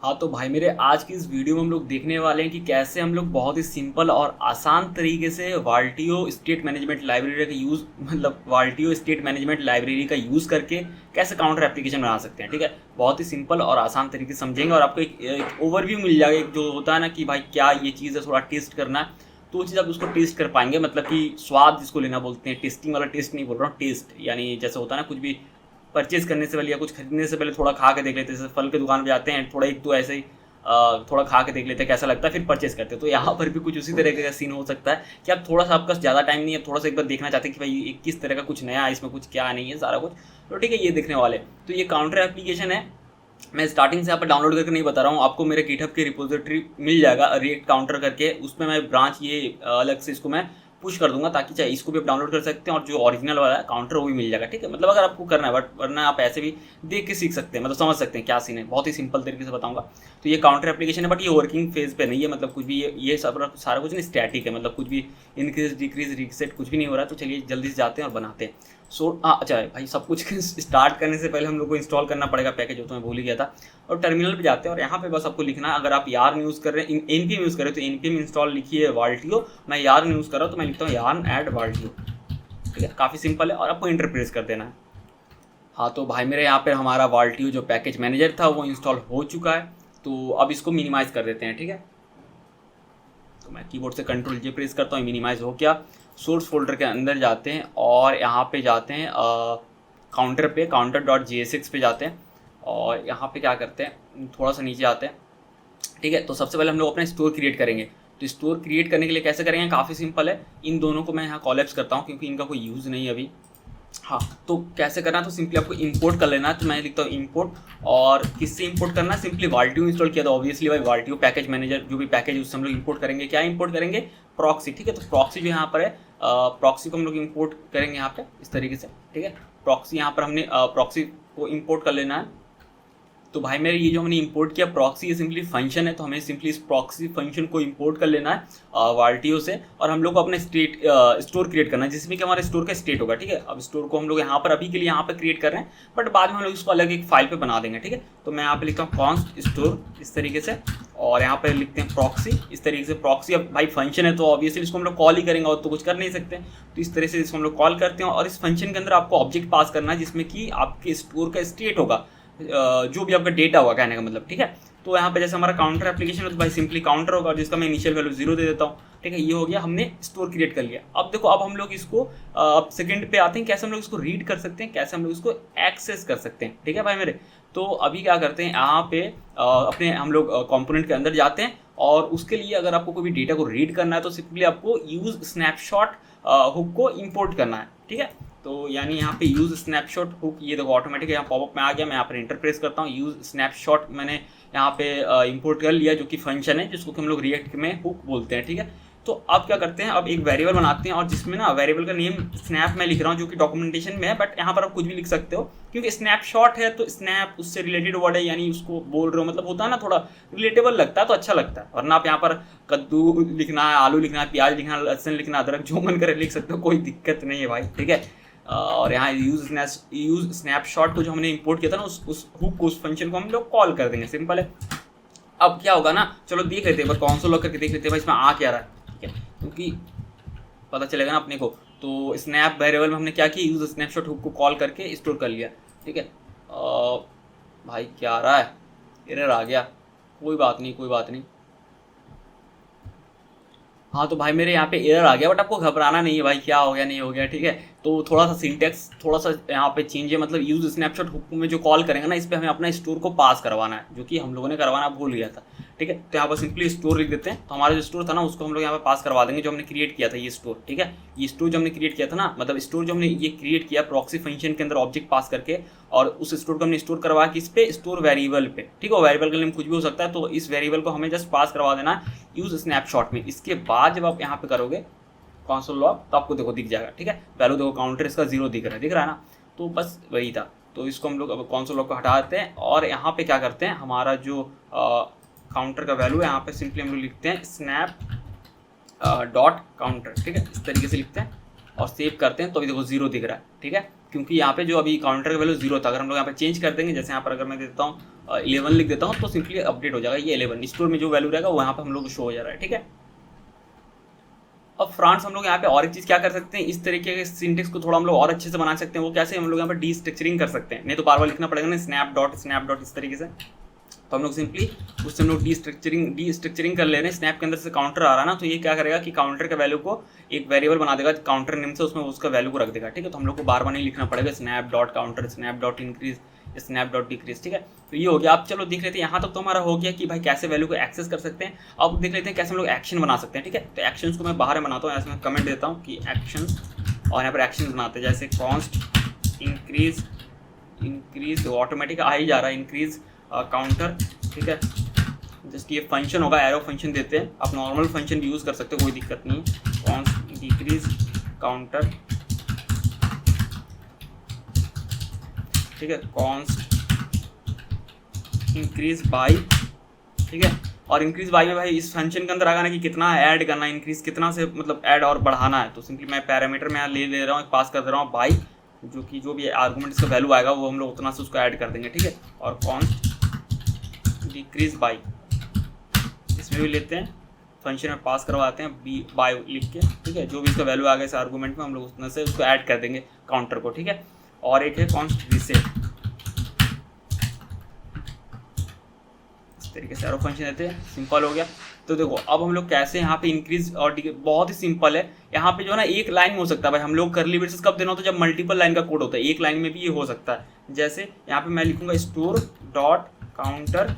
हाँ तो भाई मेरे आज की इस वीडियो में हम लोग देखने वाले हैं कि कैसे हम लोग बहुत ही सिंपल और आसान तरीके से वाल्टियो स्टेट मैनेजमेंट लाइब्रेरी का यूज़ वाल्टियो स्टेट मैनेजमेंट लाइब्रेरी का यूज़ करके कैसे काउंटर एप्लीकेशन बना सकते हैं। ठीक है, बहुत ही सिंपल और आसान तरीके से समझेंगे और आपको एक ओवरव्यू मिल जाएगा। एक जो होता है ना कि भाई क्या ये चीज़ है, थोड़ा टेस्ट करना है तो वो चीज़ आप उसको टेस्ट कर पाएंगे। मतलब कि स्वाद जिसको लेना बोलते हैं, टेस्टिंग वाला टेस्ट नहीं बोल रहा हूँ, टेस्ट यानी जैसे होता है ना कुछ भी परचेज करने से पहले या कुछ खरीदने से पहले थोड़ा खा के देख लेते हैं। जैसे फल की दुकान पे जाते हैं, थोड़ा एक तो ऐसे ही थोड़ा खा के देख लेते हैं कैसा लगता है, फिर परचेज करते हैं। तो यहाँ पर भी कुछ उसी तरह का सीन हो सकता है कि आप थोड़ा सा, आपका ज़्यादा टाइम नहीं है, थोड़ा सा एक बार देखना चाहते हैं कि भाई ये किस तरह का कुछ नया है, इसमें कुछ क्या नहीं है, सारा कुछ तो ठीक है ये देखने वाले। तो ये काउंटर एप्लीकेशन है, मैं स्टार्टिंग से यहाँ पर डाउनलोड करके नहीं बता रहा हूँ, आपको मेरे गिटहब के रिपोजिटरी मिल जाएगा रिएक्ट काउंटर करके। उसमें मैं ब्रांच ये अलग से इसको मैं पुश कर दूंगा ताकि चाहे इसको भी आप डाउनलोड कर सकते हैं और जो ओरिजिनल वाला है काउंटर वो भी मिल जाएगा। ठीक है, मतलब अगर आपको करना है, बट वरना आप ऐसे भी देख के सीख सकते हैं, मतलब समझ सकते हैं क्या सीन है। बहुत ही सिंपल तरीके से बताऊंगा। तो ये काउंटर एप्लीकेशन है, बट ये वर्किंग फेज पे नहीं है, मतलब कुछ भी ये सब सारा कुछ नहीं स्टैटिक है, मतलब कुछ भी इंक्रीज डिक्रीज रीसेट कुछ भी नहीं हो रहा है। तो चलिए जल्दी से जाते हैं और बनाते हैं। अच्छा है भाई, सब कुछ स्टार्ट करने से पहले हम लोग को इंस्टॉल करना पड़ेगा पैकेज, जो तो मैं भूल ही गया था। और टर्मिनल पे जाते हैं और यहाँ पे बस आपको लिखना है, अगर आप यार्न यूज़ कर रहे हैं, एनपीएम यूज़ कर रहे हैं तो एनपीएम इंस्टॉल लिखिए वाल्टियो। मैं यार्न यूज़ कर रहा हूँ तो मैं लिखता हूँ यार्न ऐड वाल्टियो। ठीक है, काफ़ी सिंपल है और आपको इंटर प्रेस कर देना है। हाँ तो भाई मेरे यहाँ पे हमारा वाल्टियो जो पैकेज मैनेजर था वो इंस्टॉल हो चुका है। तो अब इसको मिनिमाइज़ कर देते हैं। ठीक है, तो मैं कीबोर्ड से कंट्रोल जे प्रेस करता हूँ, मिनिमाइज़ हो गया। सोर्स फोल्डर के अंदर जाते हैं और यहाँ पे जाते हैं काउंटर पे, counter.jsx पे जाते हैं और यहाँ पे क्या करते हैं, थोड़ा सा नीचे आते हैं। ठीक है, तो सबसे पहले हम लोग अपना स्टोर क्रिएट करेंगे। तो स्टोर क्रिएट करने के लिए कैसे करेंगे, काफ़ी सिंपल है। इन दोनों को मैं यहाँ कॉलेप्स करता हूँ क्योंकि इनका कोई यूज़ नहीं है अभी। हाँ, तो कैसे करना है, तो सिंपली आपको इंपोर्ट कर लेना है। तो मैं लिखता हूँ इंपोर्ट, और किससे इंपोर्ट करना है, सिंपली वाल्टियो इंस्टॉल किया था ऑब्वियसली भाई, वाल्टियो पैकेज मैनेजर जो भी पैकेज उससे हम लोग इंपोर्ट करेंगे। क्या इंपोर्ट करेंगे, प्रॉक्सी। ठीक है, तो प्रॉक्सी जो यहाँ पर है, प्रॉक्सी को हम लोग इंपोर्ट करेंगे यहाँ पे इस तरीके से। ठीक है, प्रॉक्सी यहाँ पर हमने प्रॉक्सी को इंपोर्ट कर लेना है। तो भाई मेरे ये जो हमने इंपोर्ट किया प्रॉक्सी, ये सिंपली फंक्शन है, तो हमें सिंपली इस प्रॉक्सी फंक्शन को इंपोर्ट कर लेना है वाल्टियो से। और हम लोग को अपना स्टोर क्रिएट करना है जिसमें कि हमारे स्टोर का स्टेट होगा। ठीक है, अब स्टोर को हम लोग यहाँ पर अभी के लिए यहाँ पर क्रिएट कर रहे हैं, बट बाद में हम लोग इसको अलग एक फाइल पे बना देंगे। ठीक है, तो मैं यहाँ पे लिखता हूँ कॉन्स्ट स्टोर इस तरीके से, और यहाँ पे लिखते हैं प्रॉक्सी इस तरीके से। प्रॉक्सी अब भाई फंक्शन है तो ऑब्वियसली इसको हम लोग कॉल ही करेंगे और तो कुछ कर नहीं सकते। तो इस तरह से इसको हम लोग कॉल करते हैं और इस फंक्शन के अंदर आपको ऑब्जेक्ट पास करना है जिसमें कि आपके स्टोर का स्टेट होगा, जो भी आपका डेटा होगा कहने का मतलब। ठीक है, तो यहाँ पे जैसे हमारा काउंटर एप्लीकेशन है तो भाई सिंपली काउंटर होगा जिसका मैं इनिशियल वैल्यू 0 दे देता हूँ। ठीक है, ये हो गया, हमने स्टोर क्रिएट कर लिया। अब देखो, अब हम लोग इसको अब सेकंड पे आते हैं, कैसे हम लोग इसको रीड कर सकते हैं, कैसे हम लोग इसको एक्सेस कर सकते हैं। ठीक है भाई मेरे, तो अभी क्या करते हैं, यहाँ पे अपने हम लोग कंपोनेंट के अंदर जाते हैं और उसके लिए अगर आपको कोई भी डेटा को रीड करना है तो सिंपली आपको यूज स्नैपशॉट हुक को इंपोर्ट करना है। ठीक है, तो यानी यहाँ पे यूज़ स्नैपशॉट हुक, ये देखो ऑटोमेटिक यहाँ पॉपअप में आ गया। मैं यहाँ पर इंटर प्रेस करता हूँ, यूज़ स्नैपशॉट मैंने यहाँ पे इंपोर्ट कर लिया, जो कि फंक्शन है जिसको कि हम लोग रिएक्ट में हुक बोलते हैं। ठीक है, तो अब क्या करते हैं, अब एक वेरिएबल बनाते हैं और जिसमें ना वेरिएबल का नेम स्नैप मैं लिख रहा हूँ जो कि डॉक्यूमेंटेशन में है, बट यहाँ पर आप कुछ भी लिख सकते हो क्योंकि स्नैपशॉट है तो स्नैप उससे रिलेटेड वर्ड है, यानी उसको बोल रहे हो, मतलब होता है ना थोड़ा रिलेटेबल लगता है तो अच्छा लगता है। वरना आप यहाँ पर कद्दू लिखना है, आलू लिखना है, प्याज लिखना है, लहसुन लिखना, अदरक, जो मन करे लिख सकते हो, कोई दिक्कत नहीं है भाई। ठीक है, और यहाँ यूज स्नैपशॉट को जो हमने इंपोर्ट किया था ना, उस हुक को, उस फंक्शन को हम लोग कॉल कर देंगे, सिंपल है। अब क्या होगा ना, चलो देख लेते हैं, बस कौन सा लॉक करके देख लेते हैं भाई इसमें आ क्या रहा है। ठीक है, क्योंकि पता चलेगा ना अपने को। तो स्नैप वेरिएबल में हमने क्या किया, यूज स्नैपशॉट हुक को कॉल करके स्टोर कर लिया। ठीक है, भाई क्या आ रहा है, एरर आ गया, कोई बात नहीं कोई बात नहीं। हाँ तो भाई मेरे यहाँ पे एरर आ गया, बट आपको घबराना नहीं है भाई, क्या हो गया नहीं हो गया। ठीक है, तो थोड़ा सा सिंटेक्स थोड़ा सा यहाँ पे चेंज है, मतलब यूज स्नैपशॉट हुक में जो कॉल करेंगे ना, इस पे हमें अपना स्टोर को पास करवाना है, जो कि हम लोगों ने करवाना भूल गया था। ठीक है, तो यहाँ पर सिंपली स्टोर लिख देते हैं, तो हमारा जो स्टोर था ना उसको हम लोग यहाँ पे पास करवा देंगे, जो हमने क्रिएट किया था ये स्टोर। ठीक है, ये स्टोर जो हमने क्रिएट किया था ना, मतलब स्टोर जो हमने ये क्रिएट किया प्रॉक्सी फंक्शन के अंदर ऑब्जेक्ट पास करके, और उस स्टोर को हमने स्टोर करवा किस पे, स्टोर वेरिएबल पे। ठीक है, वेरिएबल का नेम कुछ भी हो सकता है, तो इस वेरिएबल को हमें जस्ट पास करवा देना है यूज स्नैपशॉट में। इसके बाद जब आप यहाँ पे करोगे कंसोल लॉग तो आपको देखो दिख जाएगा। ठीक है, वैल्यू देखो काउंटर इसका 0 दिख रहा है ना, तो बस वही था। तो इसको हम लोग अब कंसोल लॉग को हटा देते हैं और यहाँ पे क्या करते हैं, हमारा जो काउंटर का वैल्यू है यहाँ पे सिंपली हम लोग लिखते हैं स्नैप डॉट काउंटर। ठीक है, इस तरीके से लिखते हैं और सेव करते हैं, तो अभी देखो 0 दिख रहा है। ठीक है, क्योंकि यहाँ पे जो अभी काउंटर का वैल्यू 0 था, अगर हम लोग यहाँ पे चेंज कर देंगे, जैसे यहाँ पर अगर मैं देता हूँ 11 लिख देता हूँ, तो सिंपली अपडेट हो जाएगा ये 11, स्टोर में जो वैल्यू रहेगा वो यहाँ पे हम लोग को शो हो जा रहा है। ठीक है, अब फ्रेंड्स हम लोग यहाँ पे और एक चीज़ क्या कर सकते हैं, इस तरीके के सिंटेक्स को थोड़ा हम लोग और अच्छे से बना सकते हैं। वो कैसे, हम लोग यहाँ पे डी स्ट्रक्चरिंग कर सकते हैं, नहीं तो बार बार लिखना पड़ेगा ना स्नैप डॉट इस तरीके से। तो हम लोग सिंपली उससे हम लोग डी स्ट्रक्चरिंग कर ले रहे हैं। स्नैप के अंदर से काउंटर आ रहा है ना, तो ये क्या करेगा कि काउंटर के वैल्यू को एक वेरिएबल बना देगा काउंटर नेम से, उसमें उसका वैल्यू को रख देगा। ठीक है, तो हम लोग को बार बार नहीं लिखना पड़ेगा snap dot counter, snap dot increase, snap dot decrease. ठीक है, तो ये हो गया। आप चलो देख लेते हैं, यहाँ तक तो हमारा हो गया कि भाई कैसे वैल्यू को एक्सेस कर सकते हैं। अब देख लेते हैं कैसे हम लोग एक्शन बना सकते हैं। ठीक है, तो एक्शंस को मैं बाहर बनाता हूँ, ऐसे मैं कमेंट देता हूँ कि एक्शंस, और यहाँ पर एक्शन बनाते हैं जैसे कॉन्स्ट इंक्रीज तो ऑटोमेटिक आ ही जा रहा है, इंक्रीज काउंटर। ठीक है, जस्ट ये फंक्शन होगा, एरो फंक्शन देते हैं, आप नॉर्मल फंक्शन भी यूज़ कर सकते हो, कोई दिक्कत नहीं है। कॉन्स्ट डिक्रीज काउंटर, ठीक है, कॉन्स्ट इंक्रीज बाई। ठीक है, और इंक्रीज बाई में भाई इस फंक्शन के अंदर आना कि कितना ऐड करना है, इंक्रीज कितना से मतलब ऐड और बढ़ाना है। तो सिंपली मैं पैरामीटर में यहाँ ले रहा हूँ, पास कर दे रहा हूँ बाई, जो भी आर्गूमेंट इसका वैल्यू आएगा वो हम लोग उतना से उसको ऐड कर देंगे। ठीक है, और कॉन्स्ट डिक्रीज बाई इसमें भी लेते हैं, फंक्शन में पास करवाते हैं बी बाई लिख के। ठीक है, जो भी इसका वैल्यू आ गया इस आर्गूमेंट में हम लोग उतना से उसको ऐड कर देंगे काउंटर को। ठीक है, और एक है कॉन्स्ट रिसेट, इस तरीके से एरो फंक्शन देते हैं, सिंपल हो गया। तो देखो अब हम लोग कैसे यहाँ पे इंक्रीज और डिक्रीज, बहुत ही सिंपल है। यहाँ पे जो है ना एक लाइन में हो सकता है भाई, हम लोग करली ब्रेसेस कब देना होता है, जब मल्टीपल लाइन का कोड होता है, एक लाइन में भी ये हो सकता है। जैसे यहाँ पे मैं लिखूंगा store dot counter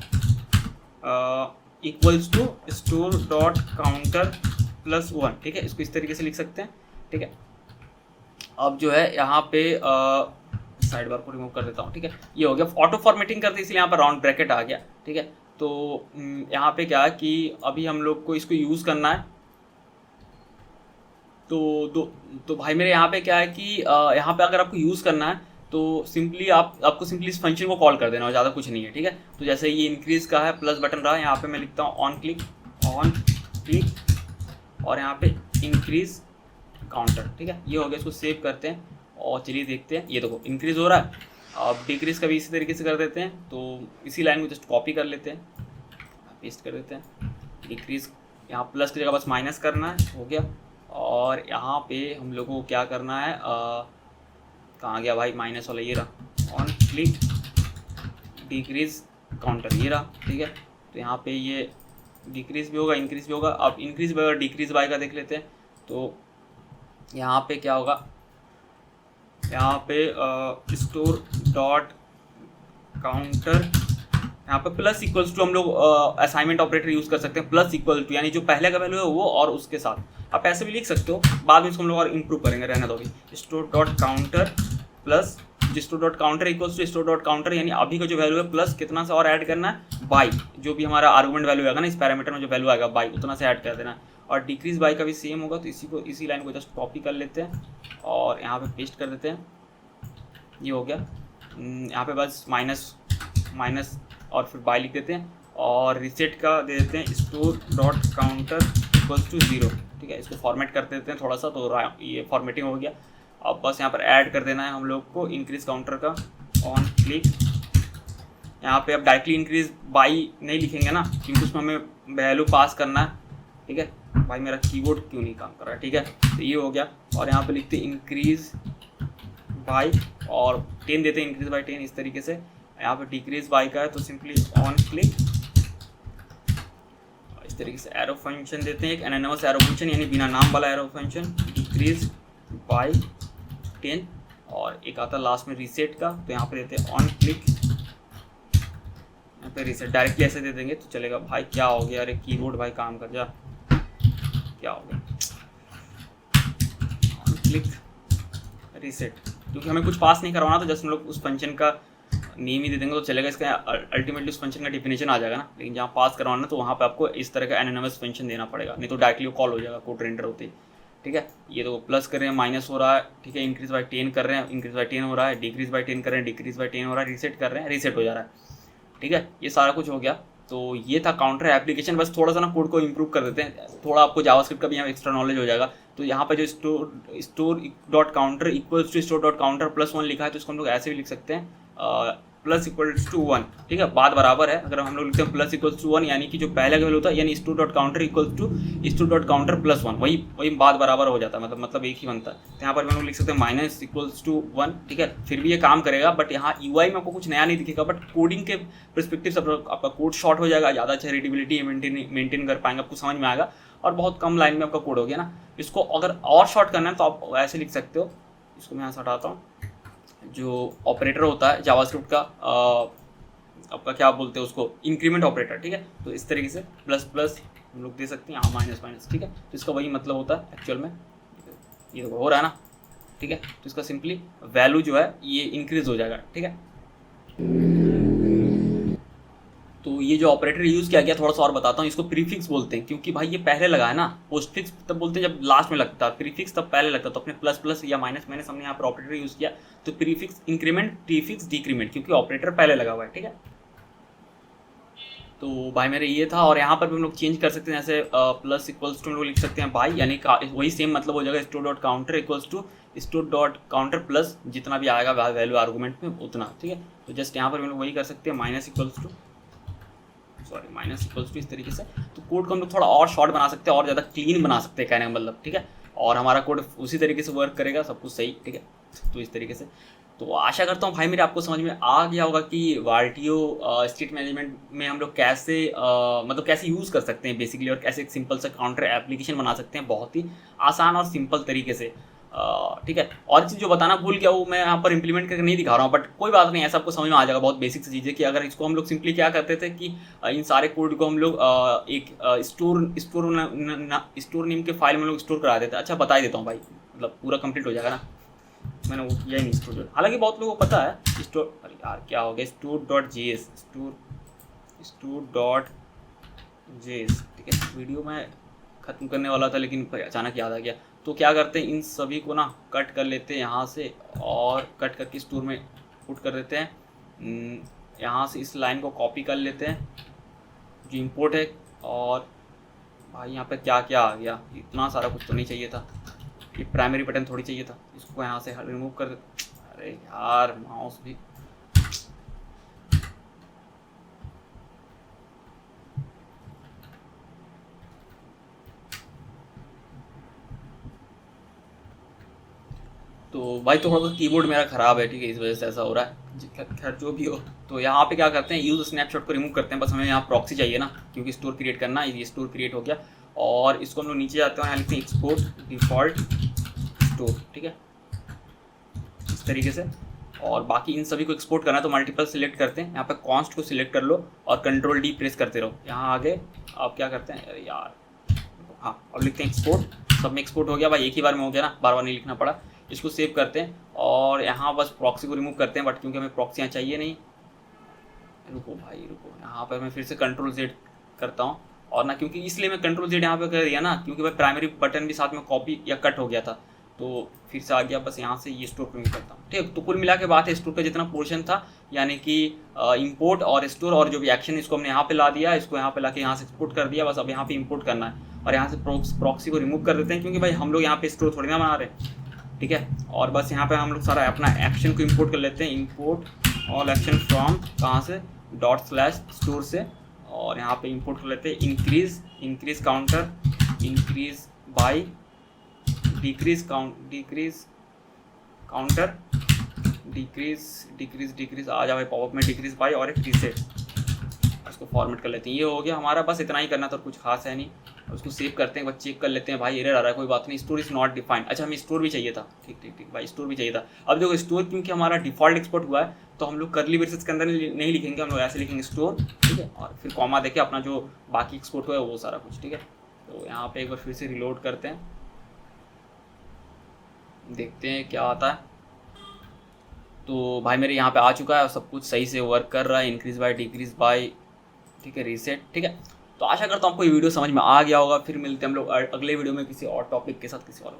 equals to store dot counter plus 1। ठीक है, इसको इस तरीके से लिख सकते हैं। ठीक है, अब जो है यहाँ पे साइड बार को रिमूव कर देता हूँ। ठीक है, ये हो गया, ऑटो फॉर्मेटिंग कर दी इसलिए यहाँ पर राउंड ब्रैकेट आ गया। ठीक है, तो यहाँ पे क्या है कि अभी हम लोग को इसको यूज़ करना है। तो भाई मेरे यहाँ पे क्या है कि यहाँ पे अगर आपको यूज़ करना है तो सिंपली आपको सिंपली इस फंक्शन को कॉल कर देना, और ज़्यादा कुछ नहीं है। ठीक है, तो जैसे ये इंक्रीज का है, प्लस बटन रहा, यहाँ पे मैं लिखता हूँ ऑन क्लिक और यहाँ पे इंक्रीज काउंटर। ठीक है, ये हो गया, इसको सेव करते हैं और चलिए देखते हैं। ये देखो इंक्रीज हो रहा है। अब डिक्रीज का भी इसी तरीके से कर देते हैं, तो इसी लाइन को जस्ट कॉपी कर लेते हैं, पेस्ट कर देते हैं। डिक्रीज यहाँ प्लस की जगह बस माइनस करना है, हो गया। और यहाँ पे हम लोगों को क्या करना है, कहाँ गया भाई माइनस वाला, ये रहा, ऑन क्लिक डिक्रीज काउंटर, ये रहा। ठीक है, तो यहाँ पे ये डिक्रीज भी होगा, इंक्रीज भी होगा। अब इंक्रीज बाय और डिक्रीज बाय का देख लेते हैं। तो यहाँ पे क्या होगा, यहाँ पे स्टोर डॉट काउंटर, यहाँ पे प्लस इक्वल्स टू हम लोग असाइनमेंट ऑपरेटर यूज़ कर सकते हैं, प्लस इक्वल टू, यानी जो पहले का वैल्यू है वो और उसके साथ आप ऐसे भी लिख सकते हो, बाद में इसको हम लोग और इम्प्रूव करेंगे, रहने दो अभी। Store dot counter plus store dot counter equals to store dot counter, यानी अभी का जो वैल्यू है प्लस कितना से और ऐड करना है, बाई, जो भी हमारा आर्गुमेंट वैल्यू आएगा ना इस पैरामीटर में जो वैल्यू आएगा बाई, उतना से ऐड कर देना है। और डिक्रीज बाई का भी सेम होगा, तो इसी लाइन को जस्ट कॉपी कर लेते हैं और यहाँ पे पेस्ट कर देते हैं, ये हो गया। यहाँ पे बस माइनस और फिर बाई लिख देते हैं, और रिसेट का दे देते हैं store dot counter equals to 0। ठीक है, इसको फॉर्मेट कर देते हैं थोड़ा सा, तो ये फॉर्मेटिंग हो गया। अब बस यहाँ पर ऐड कर देना है हम लोग को इंक्रीज काउंटर का, ऑन क्लिक। यहाँ पे अब डायरेक्टली इंक्रीज बाई नहीं लिखेंगे ना, क्योंकि उसमें हमें वैल्यू पास करना है। ठीक है, भाई मेरा कीबोर्ड क्यों नहीं काम कर रहा है। ठीक है, तो ये हो गया। और यहाँ पे लिखते हैं इंक्रीज बाई और 10 देते हैं, इंक्रीज बाई 10 इस तरीके से। यहाँ पे डिक्रीज बाई का है तो सिंपली ऑन क्लिक, इस तरीके से एरो फंक्शन देते हैं, एक एनोनिमस एरो फंक्शन, यानी बिना नाम वाला एरो फंक्शन, डिक्रीज बाई 10। और एक आता लास्ट में रीसेट का, तो यहाँ पे देते हैं ऑन क्लिक, यहाँ पे रीसेट डायरेक्टली ऐसे दे देंगे तो चलेगा। भाई क्या हो गया, अरे कीबोर्ड भाई काम कर जा, क्या हो गया, ऑन क्लिक रीसेट, क्योंकि हमें कुछ पास नहीं करवाना, तो जस्ट हम लोग उस फंक्शन का नेम ही दे देंगे तो चलेगा। इसका अल्टीमेटली उस फंक्शन का डिफिनेशन आ जाएगा ना, लेकिन जहाँ पास करवाना तो वहाँ पे आपको इस तरह का एनोनिमस फंक्शन देना पड़ेगा, नहीं तो डायरेक्टली कॉल हो जाएगा कोड रेंडर होते ही। ठीक है, ये तो प्लस कर रहे हैं, माइनस हो रहा है। ठीक है, इंक्रीज बाई 10 कर रहे हैं, इंक्रीज बाई 10 हो रहा है, डिक्रीज बाई 10 कर रहे हैं, डिक्रीज बाई 10 हो रहा है, रीसेट कर रहे हैं, रीसेट हो जा रहा है। ठीक है, ये सारा कुछ हो गया। तो ये था काउंटर एप्लीकेशन। बस थोड़ा सा ना कोड को इंप्रूव कर देते हैं, थोड़ा आपको जावास्क्रिप्ट का भी यहाँ एक्स्ट्रा नॉलेज हो जाएगा, तो यहाँ पे जो store dot counter equals to store dot counter plus 1 लिखा है, तो इसको हम लोग ऐसे भी लिख सकते हैं प्लस इक्वल्स टू 1, ठीक है, बात बराबर है। अगर हम लोग लिखते हैं प्लस इक्वल्स टू 1, यानी कि जो पहले का वैल्यू होता है, यानी store dot counter equals to store dot counter plus 1, वही बात बराबर हो जाता है, मतलब एक ही बनता है। तो यहाँ पर हम लोग लिख सकते हैं माइनस इक्वल्स टू 1, ठीक है, फिर भी ये काम करेगा, बट यहाँ यूआई में आपको कुछ नया नहीं दिखेगा, बट कोडिंग के परस्पेक्टिव से आपका कोड शॉर्ट हो जाएगा, ज़्यादा अच्छा रीडेबिलिटी मेंटेन कर पाएंगे, आपको समझ में आएगा, और बहुत कम लाइन में आपका कोड हो गया ना। इसको अगर और शॉर्ट करना है तो आप ऐसे लिख सकते हो, इसको मैं यहाँ से हटाता हूँ, जो ऑपरेटर होता है जावास्क्रिप्ट का, आपका क्या बोलते हैं उसको, इंक्रीमेंट ऑपरेटर, ठीक है। तो इस तरीके से प्लस प्लस हम लोग दे सकते हैं, यहाँ माइनस माइनस, ठीक है। तो इसका वही मतलब होता है एक्चुअल में, ये तो हो रहा है ना, ठीक है। तो इसका सिंपली वैल्यू जो है ये इंक्रीज हो जाएगा, ठीक है। तो ये जो ऑपरेटर यूज़ किया गया, थोड़ा सा और बताता हूँ, इसको प्रीफिक्स बोलते हैं, क्योंकि भाई ये पहले लगा है ना, पोस्टफिक्स तब बोलते हैं जब लास्ट में लगता है, प्रीफिक्स तब पहले लगता है। तो अपने प्लस प्लस या माइनस माइनस हमने यहाँ पर ऑपरेटर यूज़ किया, तो प्रीफिक्स इंक्रीमेंट, प्रीफिक्स डिक्रीमेंट, क्योंकि ऑपरेटर पहले लगा हुआ है, ठीक है। तो भाई मेरे ये था, और यहाँ पर भी हम लोग चेंज कर सकते हैं, जैसे प्लस इक्वल्स टू हम लोग लिख सकते हैं भाई, यानी वही सेम मतलब हो जाएगा, store dot counter equals to store dot counter plus जितना भी आएगा वैल्यू आर्गूमेंट में उतना, ठीक है। तो जस्ट यहाँ पर हम लोग वही कर सकते हैं, माइनस इक्वल्स टू इस तरीके से। तो कोड को हम लोग थोड़ा और शॉर्ट बना सकते हैं और ज़्यादा क्लीन बना सकते हैं, कहने का मतलब, ठीक है। और हमारा कोड उसी तरीके से वर्क करेगा, सब कुछ सही, ठीक है। तो इस तरीके से, तो आशा करता हूँ भाई मेरे आपको समझ में आ गया होगा कि वाल्टियो स्टेट मैनेजमेंट में हम लोग कैसे मतलब कैसे यूज़ कर सकते हैं बेसिकली, और कैसे एक सिंपल सा काउंटर एप्लीकेशन बना सकते हैं बहुत ही आसान और सिंपल तरीके से, ठीक है। और चीज़ जो बताना भूल गया वो मैं यहाँ पर इंप्लीमेंट करके नहीं दिखा रहा हूँ, बट कोई बात नहीं, ऐसा आपको समझ में आ जाएगा, बहुत बेसिक सी चीज़ है कि अगर इसको हम लोग सिंपली क्या करते थे कि इन सारे कोड को हम लोग एक स्टोर नेम के फाइल में लोग स्टोर करा देते हैं। अच्छा बता ही देता हूँ भाई, मतलब पूरा कंप्लीट हो जाएगा ना, मैंने वो किया ही नहीं स्टोर, हालांकि बहुत लोगों को पता है स्टोर, अरे यार क्या हो गया, स्टोर डॉट जेएस, ठीक है। वीडियो में ख़त्म करने वाला था लेकिन अचानक याद आ गया। तो क्या करते हैं, इन सभी को ना कट कर लेते हैं यहाँ से, और कट करके स्टोर में पुट कर देते हैं। यहाँ से इस लाइन को कॉपी कर लेते हैं जो इंपोर्ट है, और भाई यहाँ पे क्या क्या आ गया, इतना सारा कुछ तो नहीं चाहिए था, ये प्राइमरी बटन थोड़ी चाहिए था, इसको यहाँ से रिमूव कर देते। अरे यार माउस भी, तो भाई थोड़ा सा कीबोर्ड मेरा ख़राब है, ठीक है, इस वजह से ऐसा हो रहा है, खैर जो भी हो। तो यहाँ पे क्या करते हैं, यूज़ स्नैपशॉट को रिमूव करते हैं, बस हमें यहाँ प्रॉक्सी चाहिए ना, क्योंकि स्टोर क्रिएट करना है, ये स्टोर क्रिएट हो गया। और इसको हम लोग नीचे जाते हैं, यहाँ लिखते हैं एक्सपोर्ट डिफ़ॉल्ट स्टोर, ठीक है, इस तरीके से। और बाकी इन सभी को एक्सपोर्ट करना है तो मल्टीपल सिलेक्ट करते हैं, यहाँ पे कॉन्स्ट को सिलेक्ट कर लो और कंट्रोल डी प्रेस करते रहो। यहाँ आगे आप क्या करते हैं, अरे यार हाँ, अब लिखते हैं एक्सपोर्ट, सब में एक्सपोर्ट हो गया भाई, एक ही बार में हो गया ना, बार बार नहीं लिखना पड़ा। इसको सेव करते हैं और यहाँ बस प्रॉक्सी को रिमूव करते हैं, बट क्योंकि हमें प्रॉक्सी यहाँ चाहिए नहीं, रुको भाई रुको, यहाँ पर मैं फिर से कंट्रोल जेड करता हूँ, और ना क्योंकि इसलिए मैं कंट्रोल जेड यहाँ पे कर दिया ना, क्योंकि भाई प्राइमरी बटन भी साथ में कॉपी या कट हो गया था, तो फिर से आ गया, बस यहाँ से ये स्टोर पर करता हूँ, ठीक है। तो कुल मिला के बात है, स्टोर का जितना पोर्शन था, यानी कि इंपोर्ट और स्टोर और जो भी एक्शन, इसको हमने यहाँ पे ला दिया, इसको यहाँ पे ला के यहाँ से एक्सपोर्ट कर दिया, बस अब यहाँ पे इंपोर्ट करना है, और यहाँ से प्रॉक्सी को रिमूव कर देते हैं, क्योंकि भाई हम लोग यहाँ पे स्टोर थोड़ी ना बना रहे, ठीक है। और बस यहाँ पे हम लोग सारा अपना एक्शन को इंपोर्ट कर लेते हैं, इंपोर्ट ऑल एक्शन फ्रॉम कहाँ से, ./स्टोर से, और यहाँ पे इंपोर्ट कर लेते हैं increase counter, increase buy, decrease counter, decrease आ जाए पॉपअप में, डिक्रीज बाय, और एक रीसेट, उसको फॉर्मेट कर लेते हैं। ये हो गया हमारा, बस इतना ही करना था, कुछ खास है नहीं। उसको सेव करते हैं, बस चेक कर लेते हैं, भाई एरर आ रहा है, कोई बात नहीं, स्टोर इज नॉट डिफाइंड। अच्छा हमें स्टोर भी चाहिए था, ठीक भाई, स्टोर भी चाहिए था। अब देखो स्टोर क्योंकि हमारा डिफॉल्ट एक्सपोर्ट हुआ है, तो हम लोग कर्ली ब्रेसेस के अंदर नहीं लिखेंगे, हम लोग ऐसे लिखेंगे स्टोर, ठीक है, और फिर कॉमा देके अपना जो बाकी एक्सपोर्ट हुआ है वो सारा कुछ, ठीक है। तो यहाँ पे एक बार फिर से रिलोड करते हैं, देखते हैं क्या आता है। तो भाई मेरे यहाँ पे आ चुका है और सब कुछ सही से वर्क कर रहा है, इंक्रीज बाय, डिक्रीज बाय, ठीक है, रीसेट, ठीक है। तो आशा करता हूँ आपको ये वीडियो समझ में आ गया होगा। फिर मिलते हैं हम लोग अगले वीडियो में किसी और टॉपिक के साथ, किसी और